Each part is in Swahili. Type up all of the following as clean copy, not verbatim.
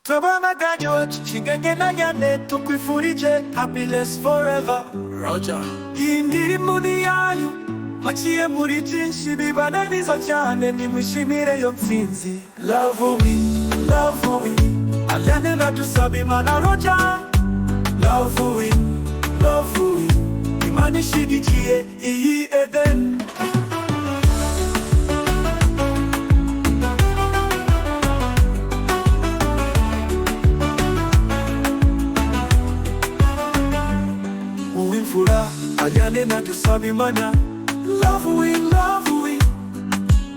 Tubamaganya chingana yane tukwifurije happiness forever. Roger. Indirimbo yanyu maciye muri byinshi bibananiza cyane nimwishimire yo ntsinzi. Love we, love we. Aliane nadusaba Imana Roger. Love we, love we. Imana ishigikiye iyi Eden. Aliane nadusaba Imana. Love we, love we.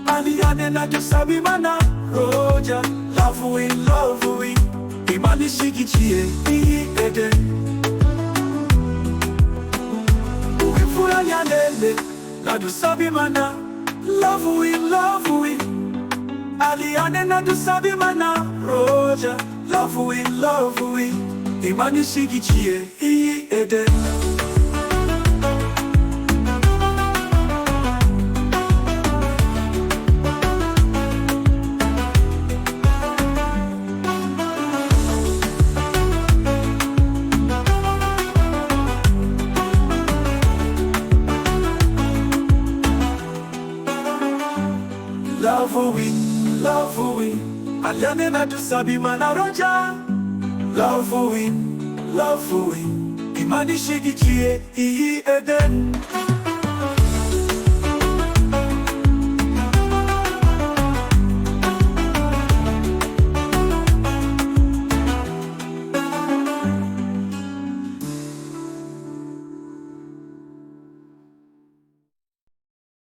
Aliane nadusaba Imana Roger. Love we, love we. Imana ishigikiye iyi Eden. Uwimfura Aliane nadusaba Imana. Love we, love we. Aliane nadusaba Imana Roger. Love we, love we. Imana ishigikiye iyi Eden. Love we, love we. Aliane nadusaba Imana Roger. Love we, love we. Imana ishigikiye iyi Eden.